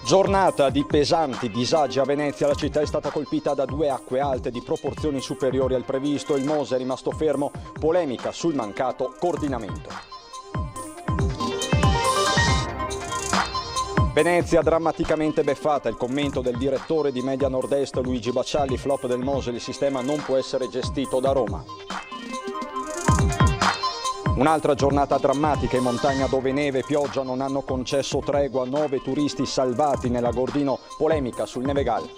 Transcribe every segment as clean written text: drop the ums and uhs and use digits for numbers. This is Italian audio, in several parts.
Giornata di pesanti disagi a Venezia, la città è stata colpita da 2 acque alte di proporzioni superiori al previsto, il Mose è rimasto fermo, polemica sul mancato coordinamento. Venezia drammaticamente beffata, il commento del direttore di Media Nord-Est Luigi Baccialli, flop del Mose, il sistema non può essere gestito da Roma. Un'altra giornata drammatica in montagna dove neve e pioggia non hanno concesso tregua, 9 turisti salvati nell'Agordino, polemica sul Nevegal.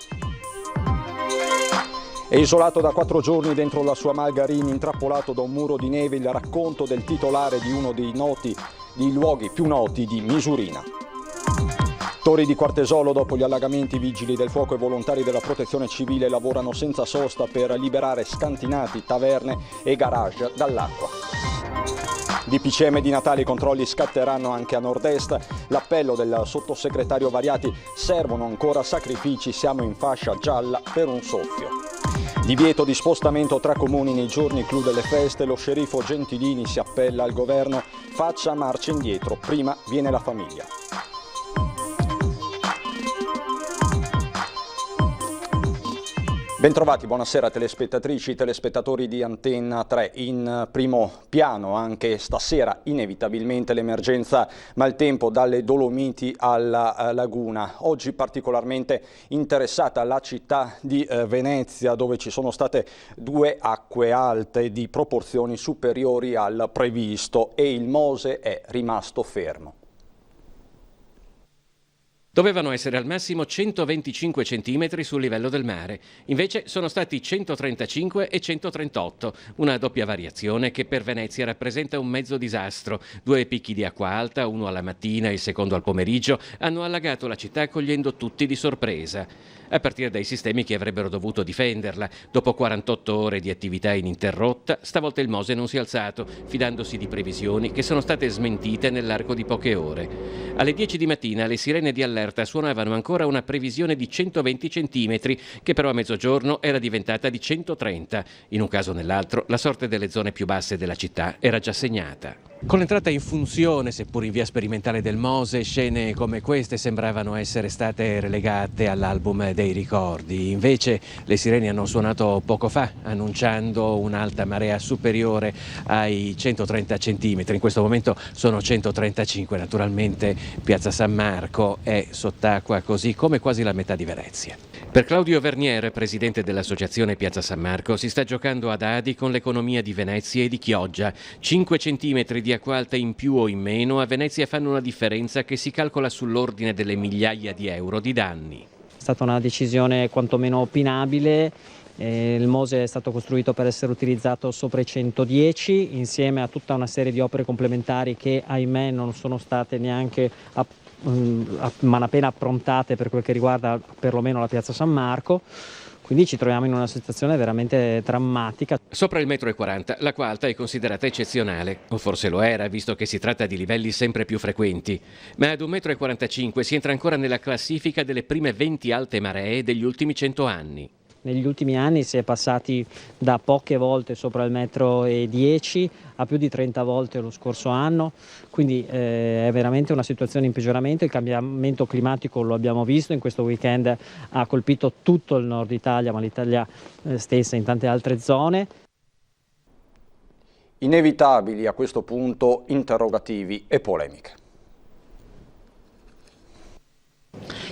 È isolato da 4 giorni dentro la sua Malgarini, intrappolato da un muro di neve, il racconto del titolare di uno dei luoghi più noti di Misurina. Torri di Quartesolo, dopo gli allagamenti, vigili del fuoco e volontari della protezione civile lavorano senza sosta per liberare scantinati, taverne e garage dall'acqua. DPCM di Natale, i controlli scatteranno anche a nord-est, l'appello del sottosegretario Variati, servono ancora sacrifici, siamo in fascia gialla per un soffio. Divieto di spostamento tra comuni nei giorni clou delle feste, lo sceriffo Gentilini si appella al governo, faccia marcia indietro, prima viene la famiglia. Bentrovati, buonasera telespettatrici, telespettatori di Antenna 3. In primo piano anche stasera inevitabilmente l'emergenza maltempo dalle Dolomiti alla Laguna. Oggi particolarmente interessata la città di Venezia, dove ci sono state 2 acque alte di proporzioni superiori al previsto e il Mose è rimasto fermo. Dovevano essere al massimo 125 centimetri sul livello del mare, invece sono stati 135 e 138, una doppia variazione che per Venezia rappresenta un mezzo disastro. 2 picchi di acqua alta, uno alla mattina e il secondo al pomeriggio, hanno allagato la città cogliendo tutti di sorpresa. A partire dai sistemi che avrebbero dovuto difenderla. Dopo 48 ore di attività ininterrotta, stavolta il Mose non si è alzato, fidandosi di previsioni che sono state smentite nell'arco di poche ore. Alle 10 di mattina le sirene di allerta suonavano ancora una previsione di 120 centimetri, che però a mezzogiorno era diventata di 130. In un caso o nell'altro, la sorte delle zone più basse della città era già segnata. Con l'entrata in funzione, seppur in via sperimentale del Mose, scene come queste sembravano essere state relegate all'album dei ricordi. Invece le sirene hanno suonato poco fa, annunciando un'alta marea superiore ai 130 centimetri. In questo momento sono 135. Naturalmente Piazza San Marco è sott'acqua, così come quasi la metà di Venezia. Per Claudio Vernier, presidente dell'associazione Piazza San Marco, si sta giocando a dadi con l'economia di Venezia e di Chioggia. 5 centimetri di acqua alta in più o in meno a Venezia fanno una differenza che si calcola sull'ordine delle migliaia di euro di danni. È stata una decisione quantomeno opinabile. Il Mose è stato costruito per essere utilizzato sopra i 110, insieme a tutta una serie di opere complementari che ahimè non sono state neanche malapena approntate per quel che riguarda perlomeno la Piazza San Marco. Quindi ci troviamo in una situazione veramente drammatica. Sopra il 1,40 m l'acqua alta è considerata eccezionale, o forse lo era, visto che si tratta di livelli sempre più frequenti. Ma ad 1,45 m si entra ancora nella classifica delle prime 20 alte maree degli ultimi 100 anni. Negli ultimi anni si è passati da poche volte sopra il 1,10 m a più di 30 volte lo scorso anno, quindi è veramente una situazione in peggioramento. Il cambiamento climatico lo abbiamo visto, in questo weekend ha colpito tutto il nord Italia, ma l'Italia stessa in tante altre zone. Inevitabili a questo punto interrogativi e polemiche.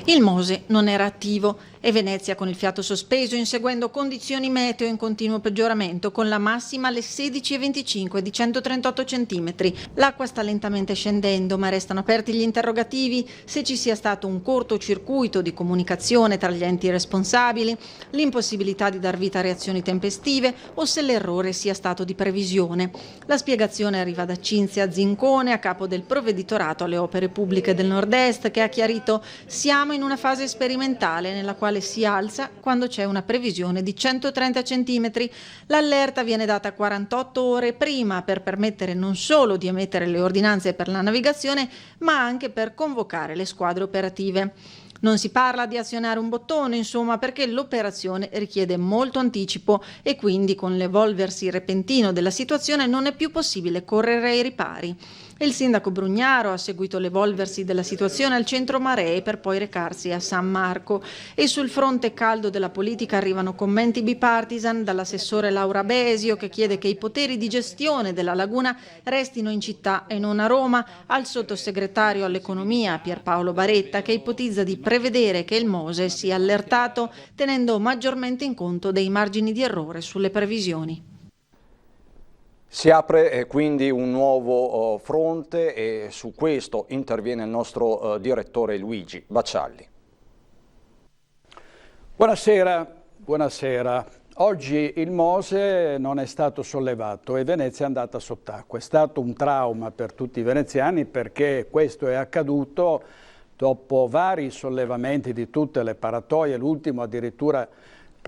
Il Mose non era attivo e Venezia con il fiato sospeso, inseguendo condizioni meteo in continuo peggioramento, con la massima alle 16,25 di 138 centimetri. L'acqua sta lentamente scendendo, ma restano aperti gli interrogativi se ci sia stato un cortocircuito di comunicazione tra gli enti responsabili, l'impossibilità di dar vita a reazioni tempestive o se l'errore sia stato di previsione. La spiegazione arriva da Cinzia Zincone, a capo del provveditorato alle opere pubbliche del Nord-Est, che ha chiarito: siamo in una fase sperimentale nella quale si alza quando c'è una previsione di 130 centimetri. L'allerta viene data 48 ore prima per permettere non solo di emettere le ordinanze per la navigazione, ma anche per convocare le squadre operative. Non si parla di azionare un bottone, insomma, perché l'operazione richiede molto anticipo e quindi con l'evolversi repentino della situazione non è più possibile correre ai ripari. Il sindaco Brugnaro ha seguito l'evolversi della situazione al centro Maree per poi recarsi a San Marco. E sul fronte caldo della politica arrivano commenti bipartisan dall'assessore Laura Besio, che chiede che i poteri di gestione della laguna restino in città e non a Roma, al sottosegretario all'economia Pierpaolo Baretta, che ipotizza di prevedere che il Mose sia allertato, tenendo maggiormente in conto dei margini di errore sulle previsioni. Si apre quindi un nuovo fronte e su questo interviene il nostro direttore Luigi Baccialli. Buonasera. Oggi il Mose non è stato sollevato e Venezia è andata sott'acqua. È stato un trauma per tutti i veneziani perché questo è accaduto dopo vari sollevamenti di tutte le paratoie, l'ultimo addirittura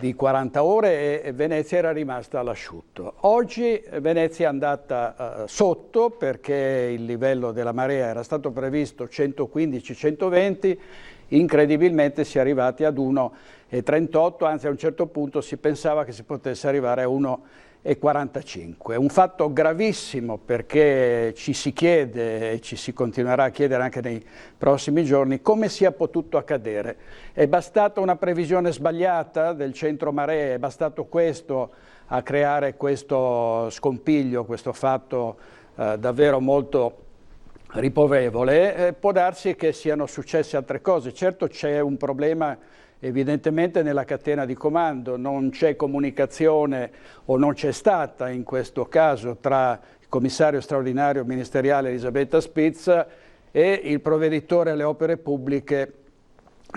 di 40 ore e Venezia era rimasta all'asciutto. Oggi Venezia è andata sotto perché il livello della marea era stato previsto 115-120, incredibilmente si è arrivati ad 1,38, anzi a un certo punto si pensava che si potesse arrivare a 1,45. È un fatto gravissimo perché ci si chiede e ci si continuerà a chiedere anche nei prossimi giorni come sia potuto accadere. È bastata una previsione sbagliata del centro maree, è bastato questo a creare questo scompiglio, questo fatto davvero molto ripovevole. Può darsi che siano successe altre cose. Certo c'è un problema evidentemente nella catena di comando, non c'è comunicazione o non c'è stata in questo caso tra il commissario straordinario ministeriale Elisabetta Spizza e il provveditore alle opere pubbliche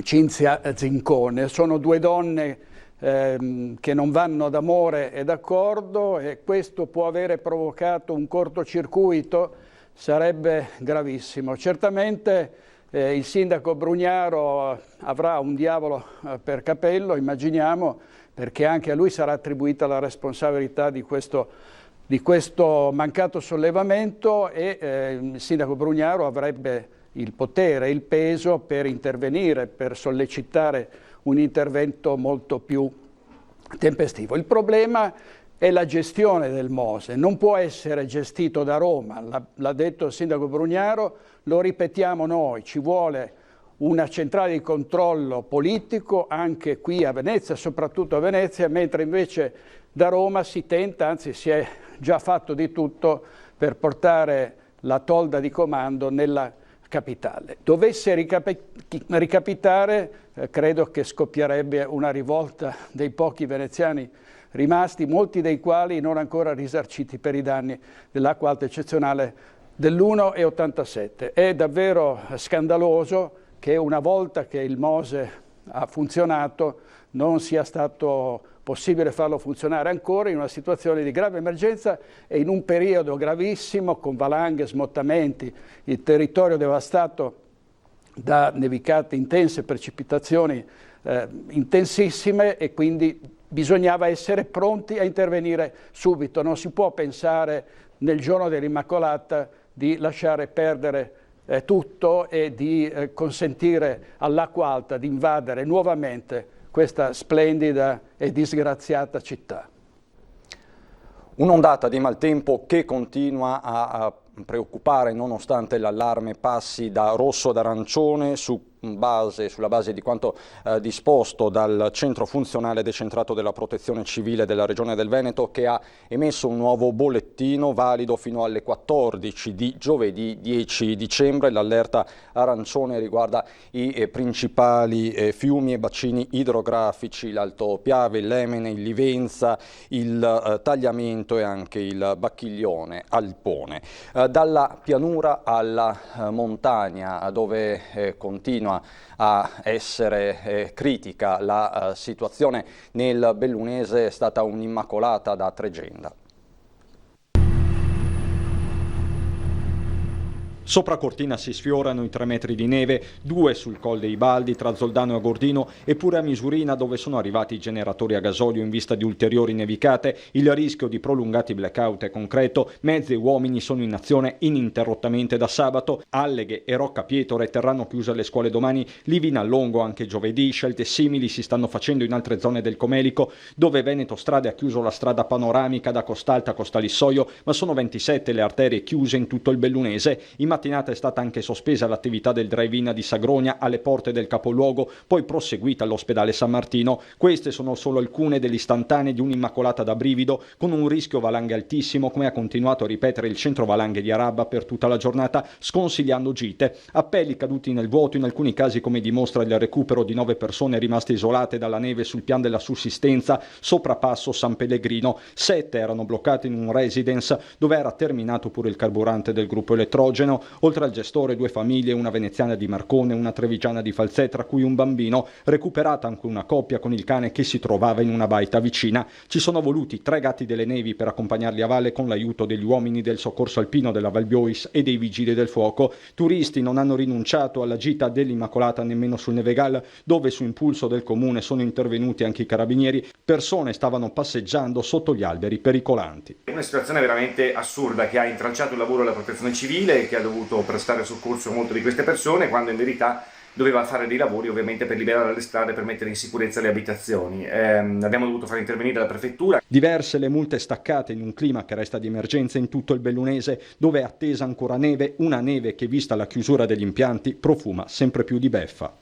Cinzia Zincone. Sono due donne che non vanno d'amore e d'accordo e questo può avere provocato un cortocircuito, sarebbe gravissimo. Certamente il sindaco Brugnaro avrà un diavolo per capello, immaginiamo, perché anche a lui sarà attribuita la responsabilità di questo mancato sollevamento e il sindaco Brugnaro avrebbe il potere, il peso per intervenire, per sollecitare un intervento molto più tempestivo. Il problema è la gestione del Mose, non può essere gestito da Roma, l'ha detto il sindaco Brugnaro, lo ripetiamo noi, ci vuole una centrale di controllo politico anche qui a Venezia, soprattutto a Venezia, mentre invece da Roma si tenta, anzi si è già fatto di tutto per portare la tolda di comando nella capitale. Dovesse ricapitare, credo che scoppierebbe una rivolta dei pochi veneziani rimasti, molti dei quali non ancora risarciti per i danni dell'acqua alta eccezionale dell'1,87. È davvero scandaloso che una volta che il Mose ha funzionato non sia stato possibile farlo funzionare ancora in una situazione di grave emergenza e in un periodo gravissimo con valanghe, smottamenti, il territorio devastato da nevicate intense, precipitazioni intensissime e quindi bisognava essere pronti a intervenire subito. Non si può pensare nel giorno dell'Immacolata di lasciare perdere tutto e di consentire all'acqua alta di invadere nuovamente questa splendida e disgraziata città. Un'ondata di maltempo che continua a preoccupare nonostante l'allarme passi da rosso ad arancione sulla base di quanto disposto dal centro funzionale decentrato della protezione civile della Regione del Veneto, che ha emesso un nuovo bollettino valido fino alle 14 di giovedì 10 dicembre. L'allerta arancione riguarda i principali fiumi e bacini idrografici, l'Alto Piave, il Lemene, il Livenza, il Tagliamento e anche il Bacchiglione Alpone. Dalla pianura alla montagna, dove continua a essere critica la situazione nel Bellunese, è stata un'immacolata da Tregenda. Sopra Cortina si sfiorano i 3 metri di neve, 2 sul Col dei Baldi tra Zoldano e Agordino, eppure a Misurina, dove sono arrivati i generatori a gasolio in vista di ulteriori nevicate, il rischio di prolungati blackout è concreto. Mezzi e uomini sono in azione ininterrottamente da sabato. Alleghe e Rocca Pietore terranno chiuse le scuole domani, Livina a Longo anche giovedì. Scelte simili si stanno facendo in altre zone del Comelico, dove Veneto Strade ha chiuso la strada panoramica da Costalta a Costalissoio, ma sono 27 le arterie chiuse in tutto il Bellunese. In mattinata è stata anche sospesa l'attività del drive-in di Sagrogna alle porte del capoluogo, poi proseguita all'ospedale San Martino. Queste sono solo alcune delle istantanee di un'immacolata da brivido, con un rischio valanghe altissimo, come ha continuato a ripetere il centro valanghe di Arabba per tutta la giornata, sconsigliando gite. Appelli caduti nel vuoto, in alcuni casi, come dimostra il recupero di 9 persone rimaste isolate dalla neve sul pian della sussistenza sopra Passo San Pellegrino. 7 erano bloccate in un residence dove era terminato pure il carburante del gruppo elettrogeno. Oltre al gestore, 2 famiglie, una veneziana di Marcone, una trevigiana di Falzè, tra cui un bambino. Recuperata anche una coppia con il cane che si trovava in una baita vicina. Ci sono voluti 3 gatti delle nevi per accompagnarli a valle con l'aiuto degli uomini del soccorso alpino della Val Biois e dei vigili del fuoco. Turisti non hanno rinunciato alla gita dell'Immacolata nemmeno sul Nevegal, dove su impulso del comune sono intervenuti anche i carabinieri. Persone stavano passeggiando sotto gli alberi pericolanti. È una situazione veramente assurda che ha intralciato il lavoro della protezione civile, che ha dovuto prestare soccorso a molte di queste persone, quando in verità doveva fare dei lavori ovviamente per liberare le strade, per mettere in sicurezza le abitazioni. Abbiamo dovuto far intervenire la prefettura. Diverse le multe staccate in un clima che resta di emergenza in tutto il Bellunese, dove è attesa ancora neve, una neve che, vista la chiusura degli impianti, profuma sempre più di beffa.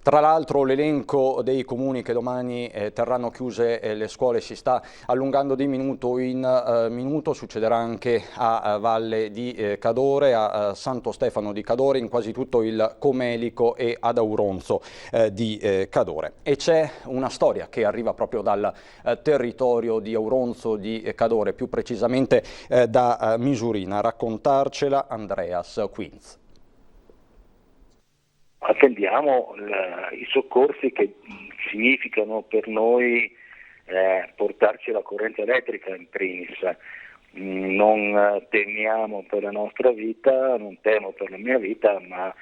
Tra l'altro l'elenco dei comuni che domani terranno chiuse le scuole si sta allungando di minuto in minuto. Succederà anche a Valle di Cadore, a Santo Stefano di Cadore, in quasi tutto il Comelico e ad Auronzo di Cadore. E c'è una storia che arriva proprio dal territorio di Auronzo di Cadore, più precisamente da Misurina. A raccontarcela Andreas Quinz. Attendiamo i soccorsi che significano per noi portarci la corrente elettrica in primis. Non temiamo per la nostra vita, non temo per la mia vita, ma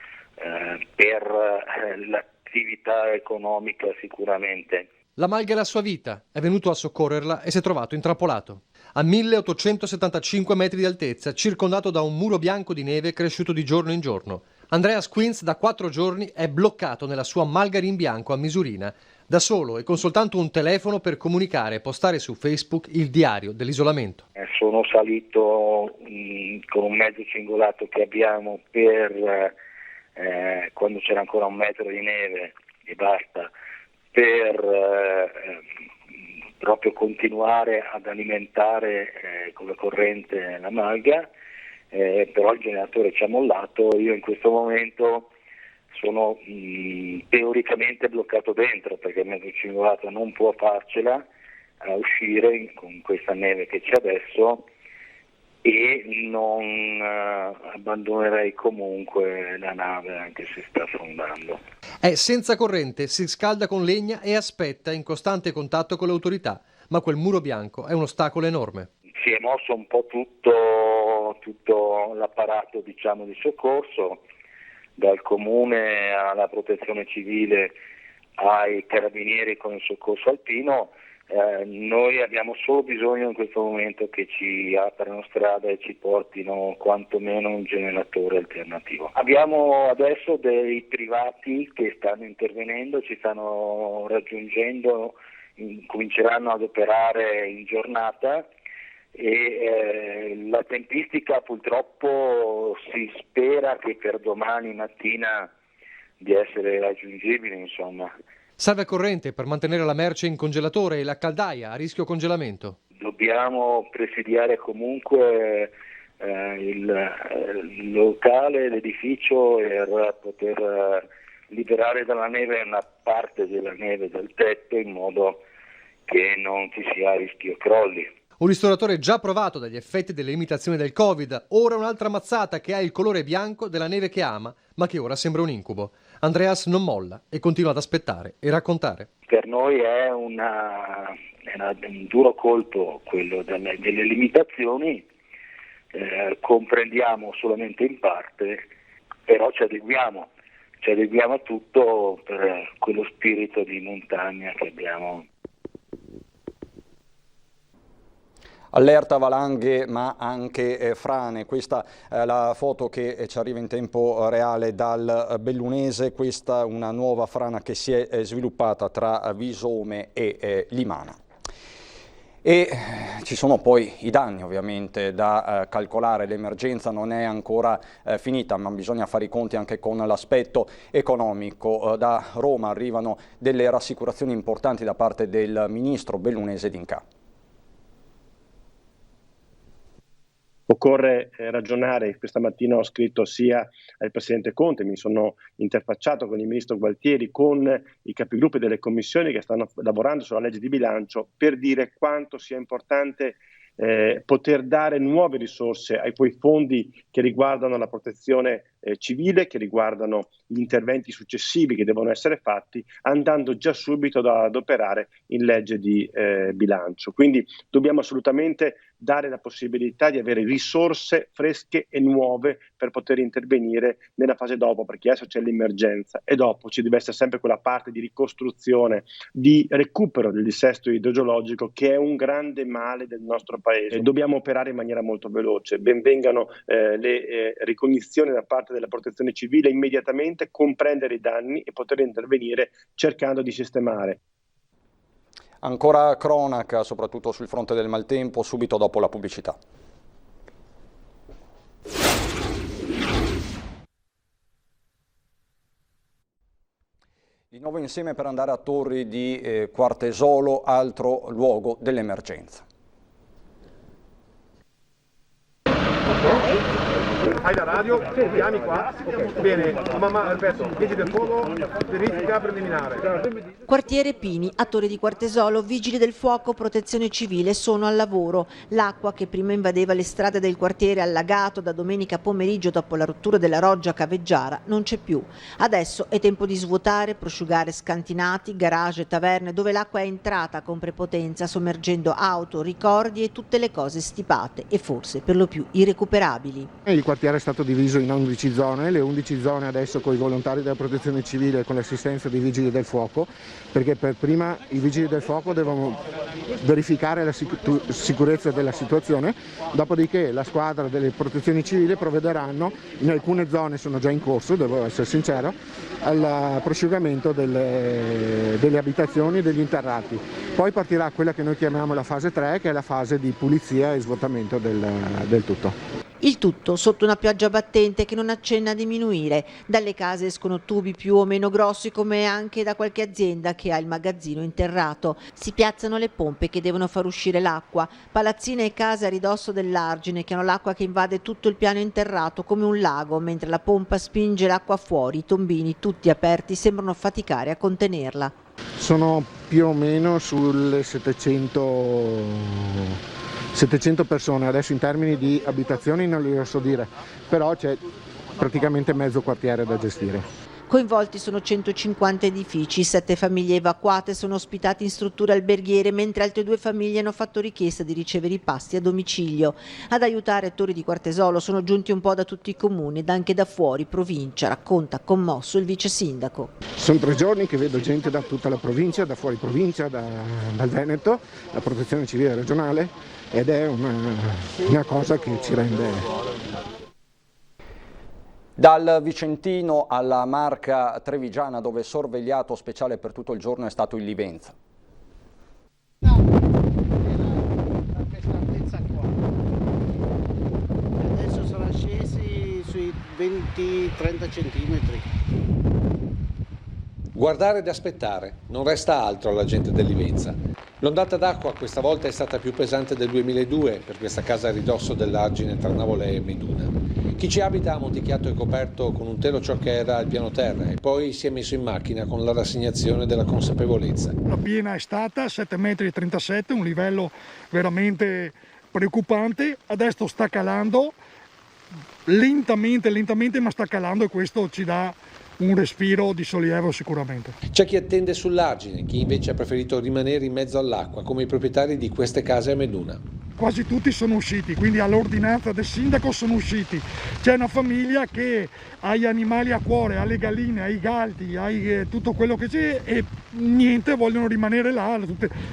per l'attività economica sicuramente. La Malga è la sua vita, è venuto a soccorrerla e si è trovato intrappolato. A 1875 metri di altezza, circondato da un muro bianco di neve cresciuto di giorno in giorno. Andreas Quinz da 4 giorni è bloccato nella sua Malgari in bianco a Misurina, da solo e con soltanto un telefono per comunicare e postare su Facebook il diario dell'isolamento. Sono salito con un mezzo cingolato che abbiamo per quando c'era ancora 1 metro di neve e basta, per proprio continuare ad alimentare con la corrente la malga, però il generatore ci ha mollato. Io in questo momento sono teoricamente bloccato dentro, perché il mezzo cingolato non può farcela a uscire con questa neve che c'è adesso, e non abbandonerei comunque la nave anche se sta affondando. È senza corrente, si scalda con legna e aspetta in costante contatto con le autorità, ma quel muro bianco è un ostacolo enorme. Si è mosso un po' tutto l'apparato, diciamo, di soccorso, dal comune alla protezione civile ai carabinieri con il soccorso alpino. Noi abbiamo solo bisogno in questo momento che ci aprano strada e ci portino quantomeno un generatore alternativo. Abbiamo adesso dei privati che stanno intervenendo, ci stanno raggiungendo, cominceranno ad operare in giornata, e la tempistica purtroppo si spera che per domani mattina di essere raggiungibile, insomma. Serve corrente per mantenere la merce in congelatore e la caldaia a rischio congelamento. Dobbiamo presidiare comunque il locale, l'edificio, per poter liberare dalla neve una parte della neve dal tetto, in modo che non ci sia rischio crolli. Un ristoratore già provato dagli effetti delle limitazioni del Covid, ora un'altra mazzata che ha il colore bianco della neve che ama, ma che ora sembra un incubo. Andreas non molla e continua ad aspettare e raccontare. Per noi è un duro colpo quello delle limitazioni. comprendiamo solamente in parte, però ci adeguiamo a tutto per quello spirito di montagna che abbiamo. Allerta valanghe ma anche frane, questa è la foto che ci arriva in tempo reale dal Bellunese, questa è una nuova frana che si è sviluppata tra Visome e Limana. E ci sono poi i danni ovviamente da calcolare, l'emergenza non è ancora finita, ma bisogna fare i conti anche con l'aspetto economico. Da Roma arrivano delle rassicurazioni importanti da parte del ministro bellunese D'Incà. Occorre ragionare, questa mattina ho scritto sia al Presidente Conte, mi sono interfacciato con il Ministro Gualtieri, con i capigruppi delle commissioni che stanno lavorando sulla legge di bilancio, per dire quanto sia importante poter dare nuove risorse ai quei fondi che riguardano la protezione civile, che riguardano gli interventi successivi che devono essere fatti, andando già subito ad operare in legge di bilancio. Quindi dobbiamo assolutamente dare la possibilità di avere risorse fresche e nuove per poter intervenire nella fase dopo, perché adesso c'è l'emergenza e dopo ci deve essere sempre quella parte di ricostruzione, di recupero del dissesto idrogeologico, che è un grande male del nostro paese. Dobbiamo operare in maniera molto veloce. Ben vengano le ricognizioni da parte della protezione civile immediatamente, comprendere i danni e poter intervenire cercando di sistemare. Ancora cronaca, soprattutto sul fronte del maltempo, subito dopo la pubblicità. Di nuovo insieme per andare a Torri di Quartesolo, altro luogo dell'emergenza. Hai la radio? Chiami qua? Okay. Bene, mamma, Alberto, vigili del fuoco, verifica preliminare. Quartiere Pini, a Torre di Quartesolo, vigili del fuoco, protezione civile sono al lavoro. L'acqua che prima invadeva le strade del quartiere allagato da domenica pomeriggio dopo la rottura della roggia Caveggiara non c'è più. Adesso è tempo di svuotare, prosciugare scantinati, garage e taverne dove l'acqua è entrata con prepotenza, sommergendo auto, ricordi e tutte le cose stipate e forse per lo più irrecuperabili. Il quartiere è stato diviso in 11 zone, le 11 zone adesso con i volontari della protezione civile e con l'assistenza dei vigili del fuoco, perché per prima i vigili del fuoco devono verificare la sicurezza della situazione, dopodiché la squadra delle protezioni civili provvederanno, in alcune zone sono già in corso, devo essere sincero, al prosciugamento delle abitazioni e degli interrati. Poi partirà quella che noi chiamiamo la fase 3, che è la fase di pulizia e svuotamento del tutto. Il tutto sotto una pioggia battente che non accenna a diminuire. Dalle case escono tubi più o meno grossi, come anche da qualche azienda che ha il magazzino interrato. Si piazzano le pompe che devono far uscire l'acqua. Palazzine e case a ridosso dell'argine che hanno l'acqua che invade tutto il piano interrato come un lago, mentre la pompa spinge l'acqua fuori. I tombini, tutti aperti, sembrano faticare a contenerla. Sono più o meno sulle 700 persone, adesso in termini di abitazioni non li so dire, però c'è praticamente mezzo quartiere da gestire. Coinvolti sono 150 edifici, 7 famiglie evacuate sono ospitate in strutture alberghiere, mentre altre 2 famiglie hanno fatto richiesta di ricevere i pasti a domicilio. Ad aiutare Torri di Quartesolo sono giunti un po' da tutti i comuni ed anche da fuori provincia, racconta commosso il vice sindaco. Sono 3 giorni che vedo gente da tutta la provincia, da fuori provincia, dal Veneto, la protezione civile regionale, ed è una cosa che ci rende... Dal Vicentino alla Marca Trevigiana, dove sorvegliato speciale per tutto il giorno è stato il Livenza. Adesso sono scesi sui 20-30 centimetri. Guardare ed aspettare, non resta altro alla gente del Livenza. L'ondata d'acqua questa volta è stata più pesante del 2002 per questa casa a ridosso dell'argine tra Navolè e Meduna. Chi ci abita ha monticchiato e coperto con un telo ciò che era il piano terra e poi si è messo in macchina con la rassegnazione della consapevolezza. La piena è stata 7,37 m, un livello veramente preoccupante. Adesso sta calando, lentamente, ma sta calando, e questo ci dà un respiro di sollievo sicuramente. C'è chi attende sull'argine, chi invece ha preferito rimanere in mezzo all'acqua, come i proprietari di queste case a Meduna. quasi tutti sono usciti, quindi all'ordinanza del sindaco sono usciti. C'è una famiglia che ha gli animali a cuore, ha le galline, ha i galli, ha tutto quello che c'è e niente, vogliono rimanere là,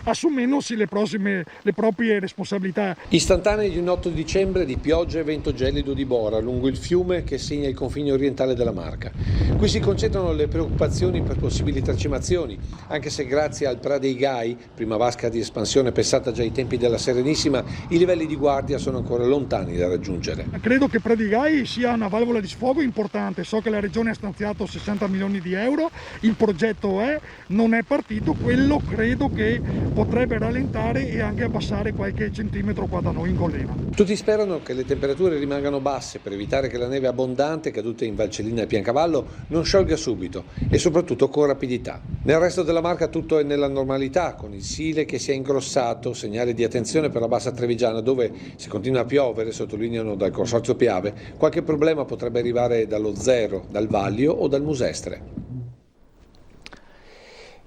assumendosi le proprie responsabilità. Istantanei di un 8 dicembre di pioggia e vento gelido di Bora lungo il fiume che segna il confine orientale della Marca. Qui si concentrano le preoccupazioni per possibili tracimazioni, anche se grazie al Pra dei Gai, prima vasca di espansione pensata già ai tempi della Serenissima, i livelli di guardia sono ancora lontani da raggiungere. Credo che Pra dei Gai sia una valvola di sfogo importante, so che la regione ha stanziato 60 milioni di euro, il progetto non è partito, quello credo che potrebbe rallentare e anche abbassare qualche centimetro qua da noi in Collena. Tutti sperano che le temperature rimangano basse per evitare che la neve abbondante caduta in Valcellina e Piancavallo non sciolga subito e soprattutto con rapidità. Nel resto della Marca tutto è nella normalità, con il Sile che si è ingrossato, segnale di attenzione per la bassa Trevigiana dove, se continua a piovere, sottolineano dal Consorzio Piave, qualche problema potrebbe arrivare dallo Zero, dal Vaglio o dal Musestre.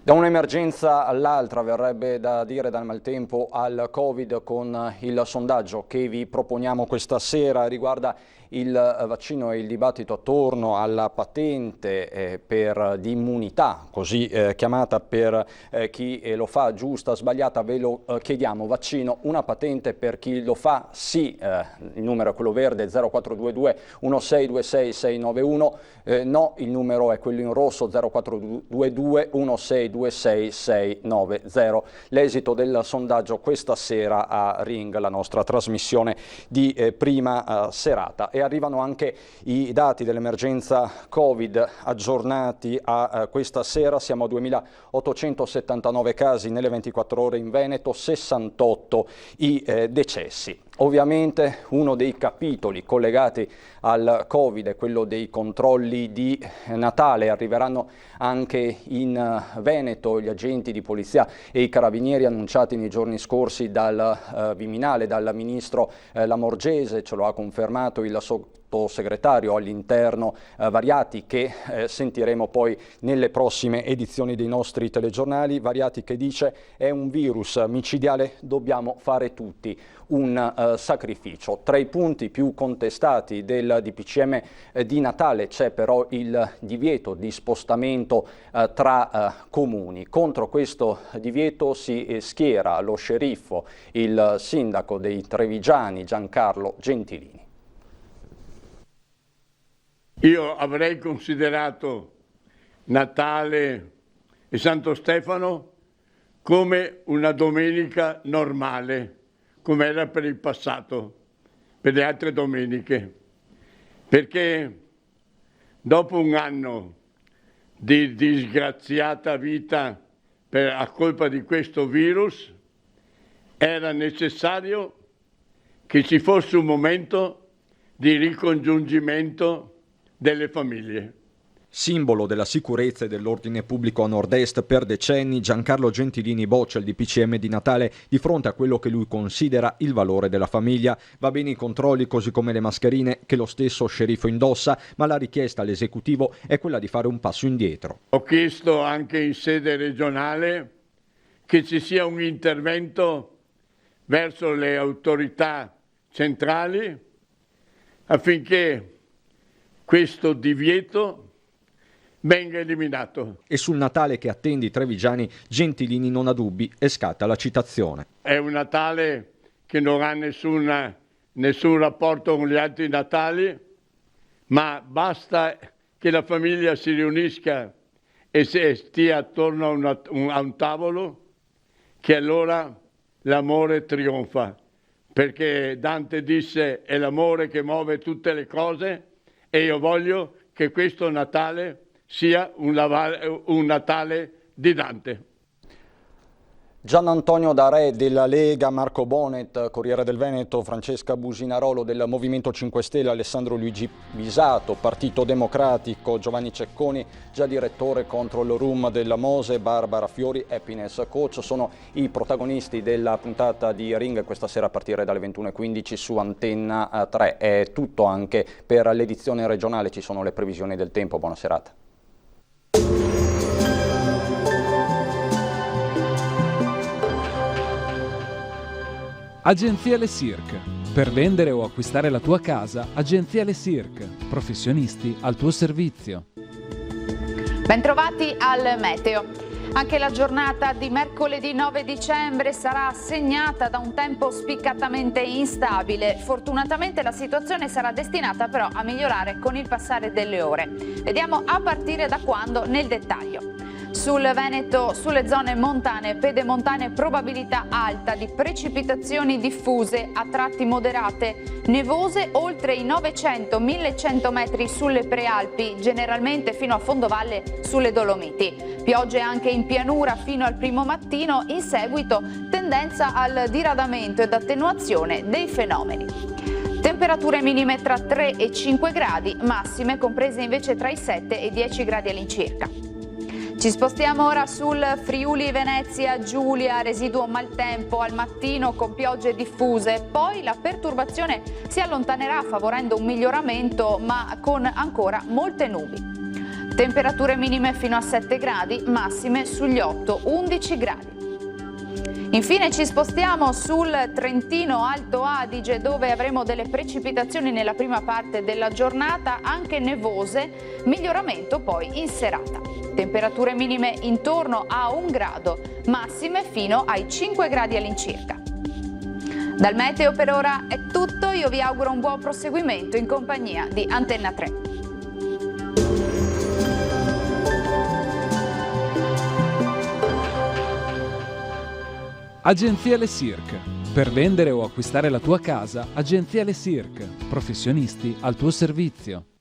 Da un'emergenza all'altra, verrebbe da dire, dal maltempo al Covid, con il sondaggio che vi proponiamo questa sera. Riguarda il vaccino e il dibattito attorno alla patente di immunità, così chiamata per chi lo fa, giusta, sbagliata, ve lo chiediamo. Vaccino, una patente per chi lo fa, sì, il numero è quello verde 0422 1626 691, no, il numero è quello in rosso 0422 1626 690. L'esito del sondaggio questa sera a Ring, la nostra trasmissione di prima serata. E arrivano anche i dati dell'emergenza Covid aggiornati a questa sera. Siamo a 2.879 casi nelle 24 ore in Veneto, 68 i decessi. Ovviamente uno dei capitoli collegati al Covid è quello dei controlli di Natale. Arriveranno anche in Veneto gli agenti di polizia e i carabinieri annunciati nei giorni scorsi dal Viminale, dal ministro Lamorgese, ce lo ha confermato il sottosegretario all'interno Variati, che sentiremo poi nelle prossime edizioni dei nostri telegiornali. Variati che dice: è un virus micidiale, dobbiamo fare tutti un sacrificio. Tra i punti più contestati del DPCM di Natale c'è però il divieto di spostamento tra comuni. Contro questo divieto si schiera lo sceriffo, il sindaco dei Trevigiani, Giancarlo Gentilini. Io avrei considerato Natale e Santo Stefano come una domenica normale, come era per il passato, per le altre domeniche, perché dopo un anno di disgraziata vita a colpa di questo virus, era necessario che ci fosse un momento di ricongiungimento delle famiglie. Simbolo della sicurezza e dell'ordine pubblico a nord-est per decenni, Giancarlo Gentilini boccia il DPCM di Natale di fronte a quello che lui considera il valore della famiglia. Va bene i controlli, così come le mascherine che lo stesso sceriffo indossa, ma la richiesta all'esecutivo è quella di fare un passo indietro. Ho chiesto anche in sede regionale che ci sia un intervento verso le autorità centrali affinché questo divieto venga eliminato. E sul Natale che attendi i trevigiani, Gentilini non ha dubbi e scatta la citazione. È un Natale che non ha nessun rapporto con gli altri Natali, ma basta che la famiglia si riunisca e stia attorno a un tavolo, che allora l'amore trionfa. Perché Dante disse: è l'amore che muove tutte le cose, e io voglio che questo Natale sia un Natale di Dante. Gian Antonio D'Are della Lega, Marco Bonet, Corriere del Veneto, Francesca Businarolo del Movimento 5 Stelle, Alessandro Luigi Bisato, Partito Democratico, Giovanni Cecconi, già direttore Control Room della Mose, Barbara Fiori, Happiness Coach, sono i protagonisti della puntata di Ring questa sera a partire dalle 21:15 su Antenna 3. È tutto anche per l'edizione regionale, ci sono le previsioni del tempo. Buona serata. Agenzia Le Cirque. Per vendere o acquistare la tua casa, Agenzia Le Cirque. Professionisti al tuo servizio. Bentrovati al meteo. Anche la giornata di mercoledì 9 dicembre sarà segnata da un tempo spiccatamente instabile. Fortunatamente la situazione sarà destinata però a migliorare con il passare delle ore. Vediamo a partire da quando nel dettaglio. Sul Veneto, sulle zone montane e pedemontane probabilità alta di precipitazioni diffuse, a tratti moderate, nevose oltre i 900-1100 metri sulle prealpi, generalmente fino a fondovalle sulle Dolomiti. Piogge anche in pianura fino al primo mattino, in seguito tendenza al diradamento ed attenuazione dei fenomeni. Temperature minime tra 3 e 5 gradi, massime comprese invece tra i 7 e i 10 gradi all'incirca. Ci spostiamo ora sul Friuli Venezia Giulia, residuo maltempo al mattino con piogge diffuse, poi la perturbazione si allontanerà favorendo un miglioramento ma con ancora molte nubi. Temperature minime fino a 7 gradi, massime sugli 8-11 gradi. Infine ci spostiamo sul Trentino Alto Adige dove avremo delle precipitazioni nella prima parte della giornata, anche nevose, miglioramento poi in serata. Temperature minime intorno a 1 grado, massime fino ai 5 gradi all'incirca. Dal meteo per ora è tutto, io vi auguro un buon proseguimento in compagnia di Antenna 3. Agenzia Le Cirque. Per vendere o acquistare la tua casa, Agenzia Le Cirque. Professionisti al tuo servizio.